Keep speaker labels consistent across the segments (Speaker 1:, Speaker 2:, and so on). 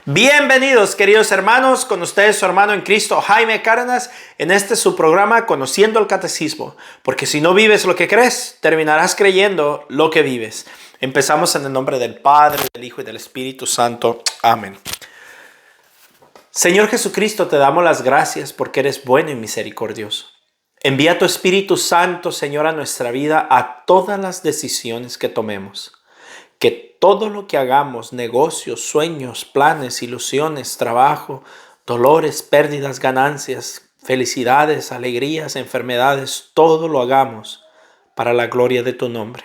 Speaker 1: Bienvenidos, queridos hermanos, con ustedes su hermano en Cristo, Jaime Cárdenas, en este su programa Conociendo el Catecismo, porque si no vives lo que crees, terminarás creyendo lo que vives. Empezamos en el nombre del Padre, del Hijo y del Espíritu Santo. Amén. Señor Jesucristo, te damos las gracias porque eres bueno y misericordioso. Envía tu Espíritu Santo, Señor, a nuestra vida, a todas las decisiones que tomemos. Que todo lo que hagamos, negocios, sueños, planes, ilusiones, trabajo, dolores, pérdidas, ganancias, felicidades, alegrías, enfermedades, todo lo hagamos para la gloria de tu nombre.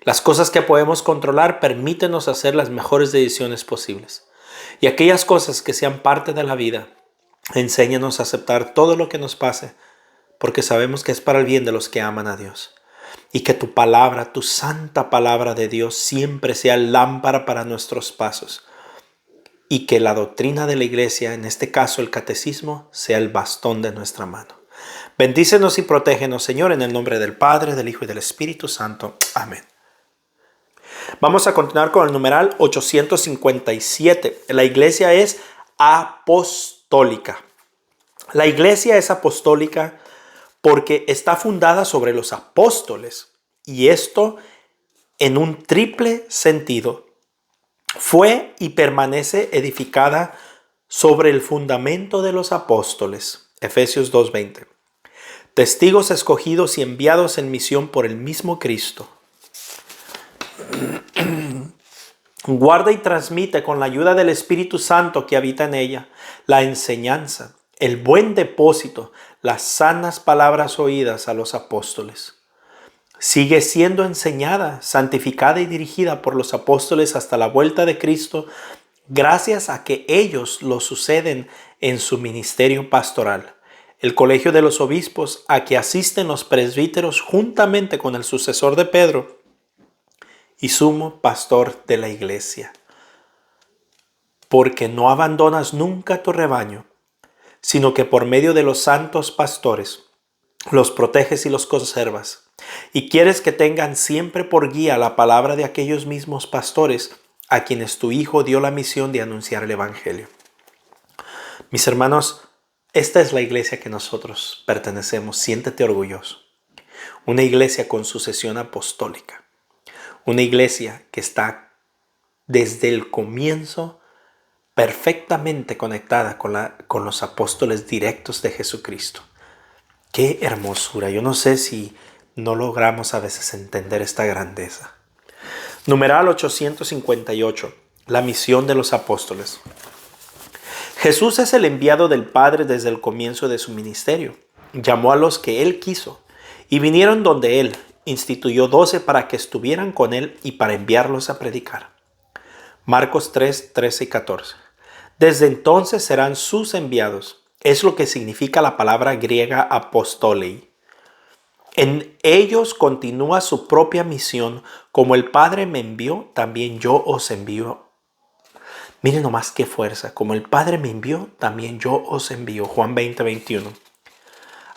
Speaker 1: Las cosas que podemos controlar, permítenos hacer las mejores decisiones posibles. Y aquellas cosas que sean parte de la vida, enséñanos a aceptar todo lo que nos pase, porque sabemos que es para el bien de los que aman a Dios. Y que tu palabra, tu santa palabra de Dios, siempre sea lámpara para nuestros pasos. Y que la doctrina de la iglesia, en este caso el catecismo, sea el bastón de nuestra mano. Bendícenos y protégenos, Señor, en el nombre del Padre, del Hijo y del Espíritu Santo. Amén. Vamos a continuar con el numeral 857. La iglesia es apostólica. La iglesia es apostólica porque está fundada sobre los apóstoles, y esto en un triple sentido. Fue y permanece edificada sobre el fundamento de los apóstoles, Efesios 2:20. Testigos escogidos y enviados en misión por el mismo Cristo. Guarda y transmite con la ayuda del Espíritu Santo que habita en ella la enseñanza, el buen depósito, las sanas palabras oídas a los apóstoles. Sigue siendo enseñada, santificada y dirigida por los apóstoles hasta la vuelta de Cristo, gracias a que ellos lo suceden en su ministerio pastoral. El colegio de los obispos, a que asisten los presbíteros juntamente con el sucesor de Pedro y sumo pastor de la iglesia. Porque no abandonas nunca tu rebaño, sino que por medio de los santos pastores los proteges y los conservas, y quieres que tengan siempre por guía la palabra de aquellos mismos pastores a quienes tu Hijo dio la misión de anunciar el Evangelio. Mis hermanos, esta es la iglesia que nosotros pertenecemos. Siéntete orgulloso. Una iglesia con sucesión apostólica. Una iglesia que está desde el comienzo perfectamente conectada con los apóstoles directos de Jesucristo. ¡Qué hermosura! Yo no sé si no logramos a veces entender esta grandeza. Numeral 858. La misión de los apóstoles. Jesús es el enviado del Padre desde el comienzo de su ministerio. Llamó a los que Él quiso y vinieron donde Él. Instituyó 12 para que estuvieran con Él y para enviarlos a predicar. Marcos 3, 13 y 14. Desde entonces serán sus enviados. Es lo que significa la palabra griega apostolei. En ellos continúa su propia misión. Como el Padre me envió, también yo os envío. Miren nomás qué fuerza. Como el Padre me envió, también yo os envío. Juan 20, 21.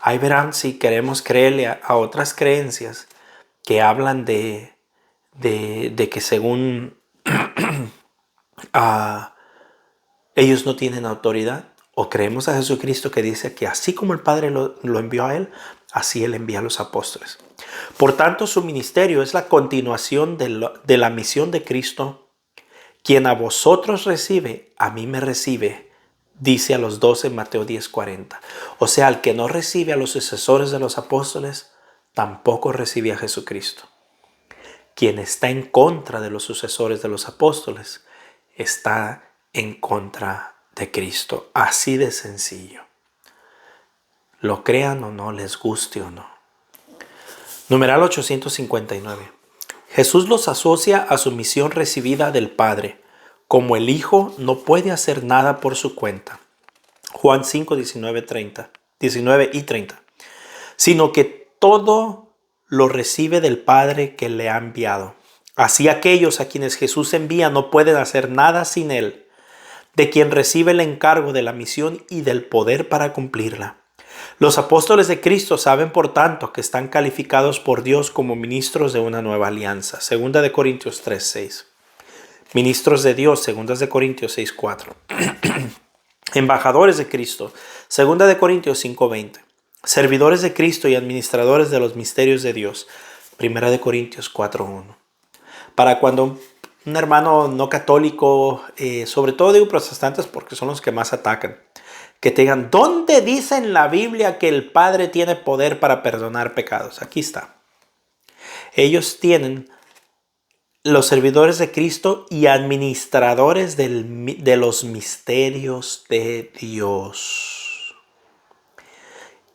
Speaker 1: Ahí verán si queremos creerle a otras creencias que hablan de que según ellos no tienen autoridad, o creemos a Jesucristo que dice que así como el Padre lo envió a Él, así Él envía a los apóstoles. Por tanto, su ministerio es la continuación de la misión de Cristo. Quien a vosotros recibe, a mí me recibe, dice a los 12 en Mateo 10:40. O sea, el que no recibe a los sucesores de los apóstoles, tampoco recibe a Jesucristo. Quien está en contra de los sucesores de los apóstoles, está en contra de Cristo. Así de sencillo. Lo crean o no, les guste o no. Numeral 859. Jesús los asocia a su misión recibida del Padre. Como el Hijo no puede hacer nada por su cuenta. Juan 5, 19 y 30. Sino que todo lo recibe del Padre que le ha enviado. Así aquellos a quienes Jesús envía no pueden hacer nada sin Él, de quien recibe el encargo de la misión y del poder para cumplirla. Los apóstoles de Cristo saben, por tanto, que están calificados por Dios como ministros de una nueva alianza. 2 Corintios 3:6. Ministros de Dios, 2 de Corintios 6:4. Embajadores de Cristo, 2 de Corintios 5:20. Servidores de Cristo y administradores de los misterios de Dios, 1 de Corintios 4:1. Para cuando un hermano no católico, sobre todo digo protestantes porque son los que más atacan, que te digan, ¿dónde dice en la Biblia que el Padre tiene poder para perdonar pecados? Aquí está. Ellos tienen los servidores de Cristo y administradores de los misterios de Dios.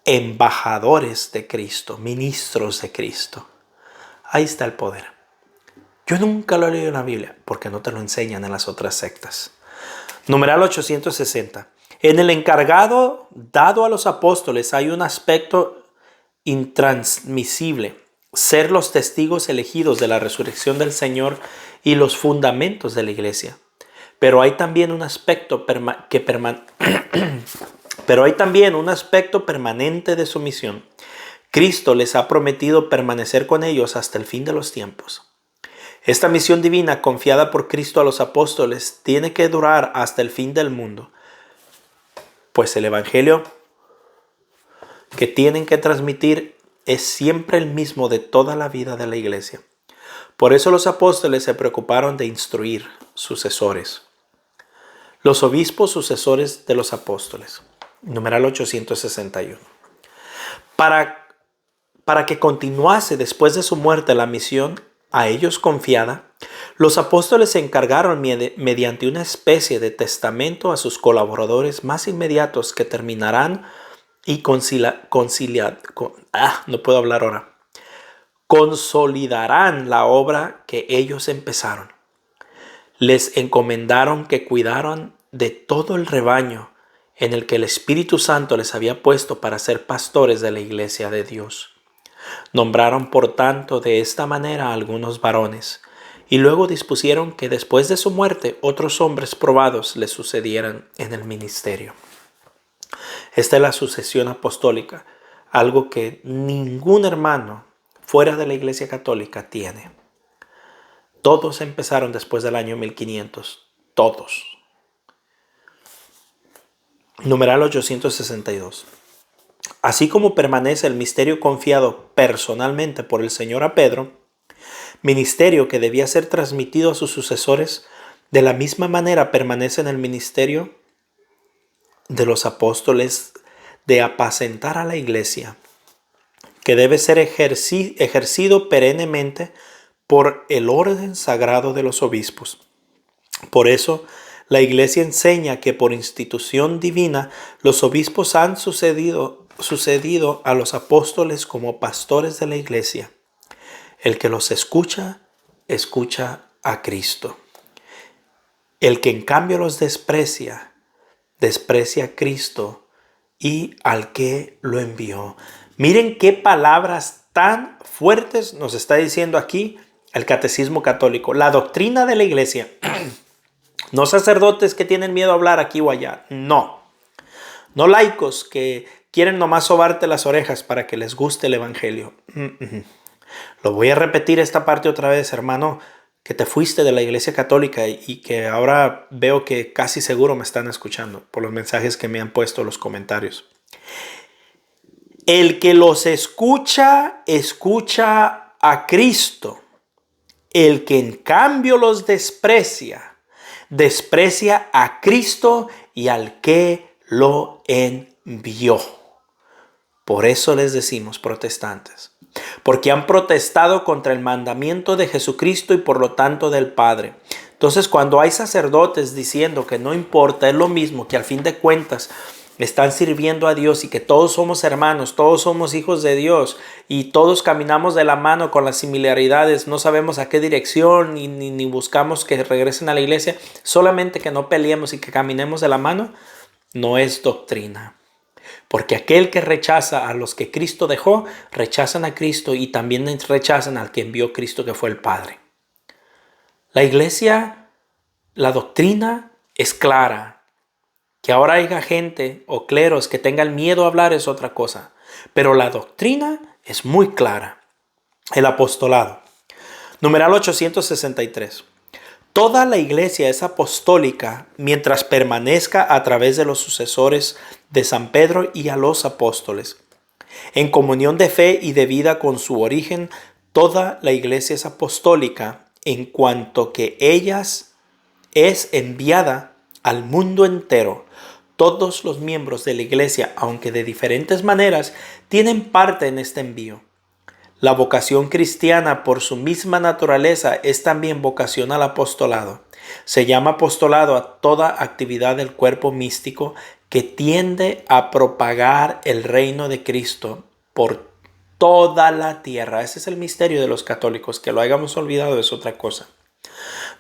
Speaker 1: Embajadores de Cristo, ministros de Cristo. Ahí está el poder. Yo nunca lo he leído en la Biblia porque no te lo enseñan en las otras sectas. Numeral 860. En el encargado dado a los apóstoles hay un aspecto intransmisible: ser los testigos elegidos de la resurrección del Señor y los fundamentos de la iglesia. Pero hay también un aspecto permanente de su misión. Cristo les ha prometido permanecer con ellos hasta el fin de los tiempos. Esta misión divina confiada por Cristo a los apóstoles tiene que durar hasta el fin del mundo, pues el evangelio que tienen que transmitir es siempre el mismo de toda la vida de la iglesia. Por eso los apóstoles se preocuparon de instruir sucesores. Los obispos sucesores de los apóstoles. Numeral 861. Para que continuase después de su muerte la misión a ellos confiada, los apóstoles se encargaron mediante una especie de testamento a sus colaboradores más inmediatos que terminarán y consolidarán la obra que ellos empezaron. Les encomendaron que cuidaran de todo el rebaño en el que el Espíritu Santo les había puesto para ser pastores de la iglesia de Dios. Nombraron por tanto de esta manera a algunos varones, y luego dispusieron que después de su muerte otros hombres probados le sucedieran en el ministerio. Esta es la sucesión apostólica, algo que ningún hermano fuera de la Iglesia Católica tiene. Todos empezaron después del año 1500, todos. Numeral 862. Así como permanece el misterio confiado personalmente por el Señor a Pedro, ministerio que debía ser transmitido a sus sucesores, de la misma manera permanece en el ministerio de los apóstoles de apacentar a la iglesia, que debe ser ejercido perennemente por el orden sagrado de los obispos. Por eso, la iglesia enseña que por institución divina los obispos han sucedido a los apóstoles como pastores de la iglesia. El que los escucha, escucha a Cristo. El que en cambio los desprecia, desprecia a Cristo y al que lo envió. Miren qué palabras tan fuertes nos está diciendo aquí el Catecismo Católico. La doctrina de la iglesia. No sacerdotes que tienen miedo a hablar aquí o allá. No. No laicos que quieren nomás sobarte las orejas para que les guste el evangelio. Lo voy a repetir esta parte otra vez, hermano, que te fuiste de la iglesia católica y que ahora veo que casi seguro me están escuchando por los mensajes que me han puesto en los comentarios. El que los escucha, escucha a Cristo. El que en cambio los desprecia, desprecia a Cristo y al que lo envió. Por eso les decimos protestantes, porque han protestado contra el mandamiento de Jesucristo y por lo tanto del Padre. Entonces, cuando hay sacerdotes diciendo que no importa, es lo mismo, que al fin de cuentas están sirviendo a Dios y que todos somos hermanos, todos somos hijos de Dios y todos caminamos de la mano con las similaridades, no sabemos a qué dirección ni buscamos que regresen a la iglesia, solamente que no peleemos y que caminemos de la mano, no es doctrina. Porque aquel que rechaza a los que Cristo dejó, rechazan a Cristo y también rechazan al que envió Cristo, que fue el Padre. La iglesia, la doctrina es clara. Que ahora haya gente o cleros que tengan miedo a hablar es otra cosa. Pero la doctrina es muy clara. El apostolado. Numeral 863. Toda la iglesia es apostólica mientras permanezca a través de los sucesores de San Pedro y a los apóstoles. En comunión de fe y de vida con su origen, toda la iglesia es apostólica en cuanto que ellas es enviada al mundo entero. Todos los miembros de la iglesia, aunque de diferentes maneras, tienen parte en este envío. La vocación cristiana, por su misma naturaleza, es también vocación al apostolado. Se llama apostolado a toda actividad del cuerpo místico que tiende a propagar el reino de Cristo por toda la tierra. Ese es el misterio de los católicos. Que lo hayamos olvidado es otra cosa.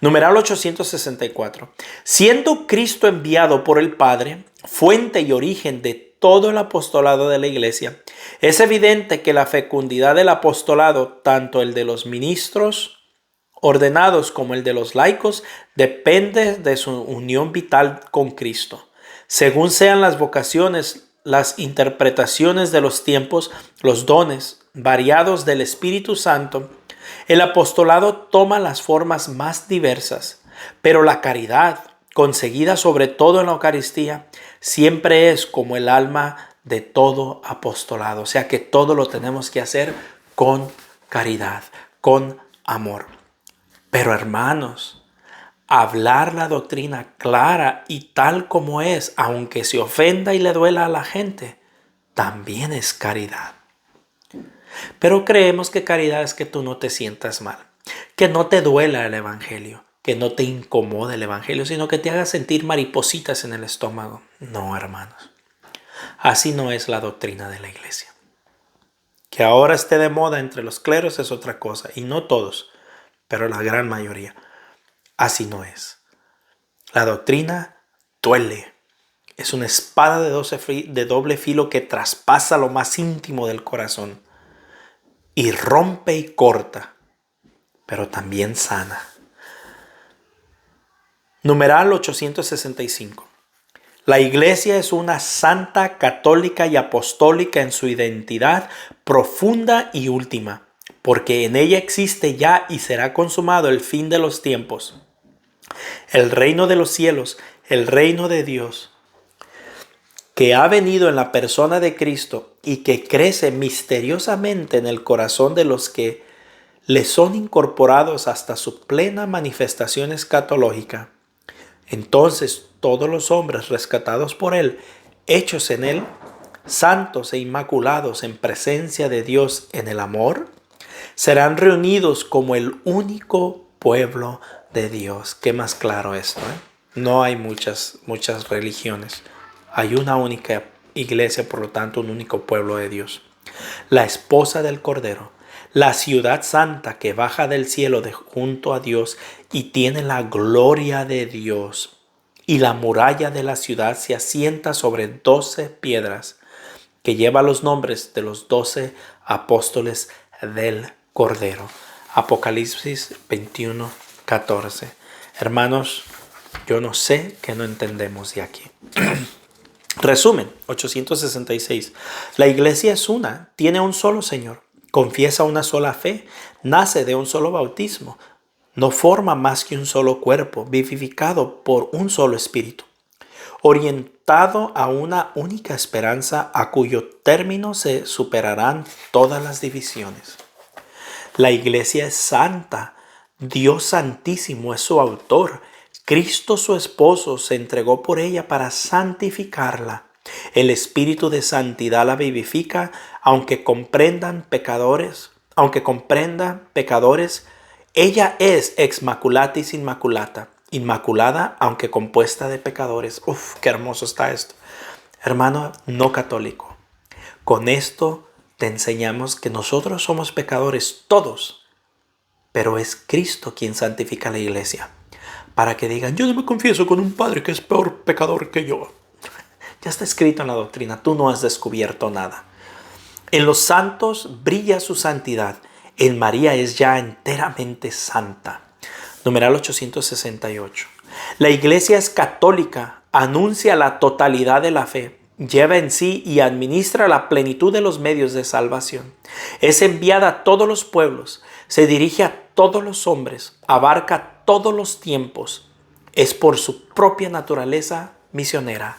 Speaker 1: Numeral 864. Siendo Cristo enviado por el Padre, fuente y origen de todo el apostolado de la iglesia, es evidente que la fecundidad del apostolado, tanto el de los ministros ordenados como el de los laicos, depende de su unión vital con Cristo. Según sean las vocaciones, las interpretaciones de los tiempos, los dones variados del Espíritu Santo, el apostolado toma las formas más diversas, pero la caridad, conseguida sobre todo en la Eucaristía, siempre es como el alma de todo apostolado. O sea que todo lo tenemos que hacer con caridad, con amor. Pero hermanos, hablar la doctrina clara y tal como es, aunque se ofenda y le duela a la gente, también es caridad. Pero creemos que caridad es que tú no te sientas mal, que no te duela el evangelio, que no te incomode el evangelio, sino que te haga sentir maripositas en el estómago. No, hermanos. Así no es la doctrina de la iglesia. Que ahora esté de moda entre los cleros es otra cosa, y no todos, pero la gran mayoría. Así no es. La doctrina duele. Es una espada de doble filo que traspasa lo más íntimo del corazón. Y rompe y corta, pero también sana. Numeral 865. La iglesia es una santa, católica y apostólica en su identidad profunda y última, porque en ella existe ya y será consumado el fin de los tiempos. El reino de los cielos, el reino de Dios, que ha venido en la persona de Cristo y que crece misteriosamente en el corazón de los que le son incorporados hasta su plena manifestación escatológica. Entonces todos los hombres rescatados por Él, hechos en Él, santos e inmaculados en presencia de Dios en el amor, serán reunidos como el único pueblo de Dios. Qué más claro esto, ¿eh? No hay muchas religiones. Hay una única iglesia, por lo tanto, un único pueblo de Dios. La esposa del Cordero, la ciudad santa que baja del cielo de junto a Dios y tiene la gloria de Dios. Y la muralla de la ciudad se asienta sobre 12 piedras, que lleva los nombres de los 12 apóstoles del Cordero. Apocalipsis 21:14. Hermanos, yo no sé qué no entendemos de aquí. Resumen, 866. La iglesia es una, tiene un solo Señor, confiesa una sola fe, nace de un solo bautismo, no forma más que un solo cuerpo, vivificado por un solo espíritu, orientado a una única esperanza a cuyo término se superarán todas las divisiones. La iglesia es santa, Dios santísimo es su autor. Cristo su esposo se entregó por ella para santificarla. El espíritu de santidad la vivifica, aunque comprenda pecadores, ella es ex maculatis inmaculata, inmaculada aunque compuesta de pecadores. Uf, qué hermoso está esto. Hermano no católico, con esto te enseñamos que nosotros somos pecadores todos, pero es Cristo quien santifica la iglesia. Para que digan, yo no me confieso con un padre que es peor pecador que yo. Ya está escrito en la doctrina, tú no has descubierto nada. En los santos brilla su santidad. En María es ya enteramente santa. Numeral 868. La iglesia es católica, anuncia la totalidad de la fe, lleva en sí y administra la plenitud de los medios de salvación. Es enviada a todos los pueblos, se dirige a todos los hombres, abarca todos los tiempos, es por su propia naturaleza misionera.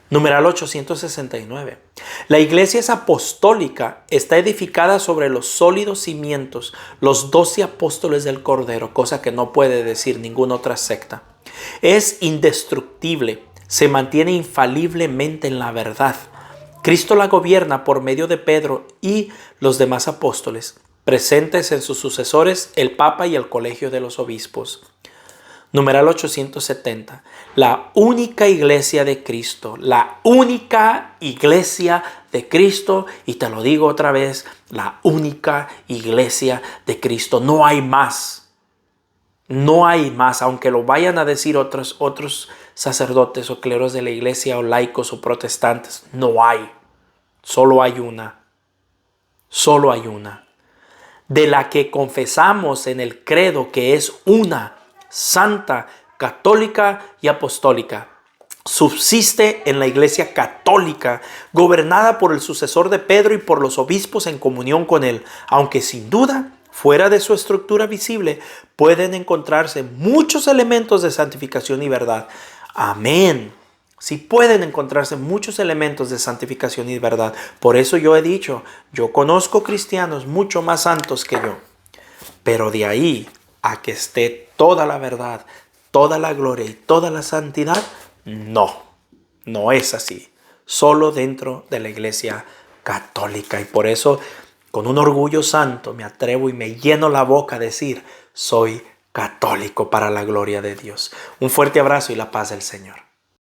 Speaker 1: Numeral 869. La iglesia es apostólica, está edificada sobre los sólidos cimientos, los 12 apóstoles del Cordero, cosa que no puede decir ninguna otra secta. Es indestructible, se mantiene infaliblemente en la verdad. Cristo la gobierna por medio de Pedro y los demás apóstoles, presentes en sus sucesores, el Papa y el Colegio de los Obispos. Numeral 870. La única iglesia de Cristo, la única iglesia de Cristo, y te lo digo otra vez, la única iglesia de Cristo. No hay más. No hay más, aunque lo vayan a decir otros sacerdotes o cleros de la iglesia o laicos o protestantes. No hay. Solo hay una. Solo hay una. De la que confesamos en el credo que es una, santa, católica y apostólica. Subsiste en la iglesia católica, gobernada por el sucesor de Pedro y por los obispos en comunión con él, aunque sin duda, fuera de su estructura visible, pueden encontrarse muchos elementos de santificación y verdad. Amén. Sí pueden encontrarse muchos elementos de santificación y verdad. Por eso yo he dicho, yo conozco cristianos mucho más santos que yo. Pero de ahí a que esté toda la verdad, toda la gloria y toda la santidad, no es así. Solo dentro de la iglesia católica. Y por eso, con un orgullo santo, me atrevo y me lleno la boca a decir, soy católico para la gloria de Dios. Un fuerte abrazo y la paz del Señor.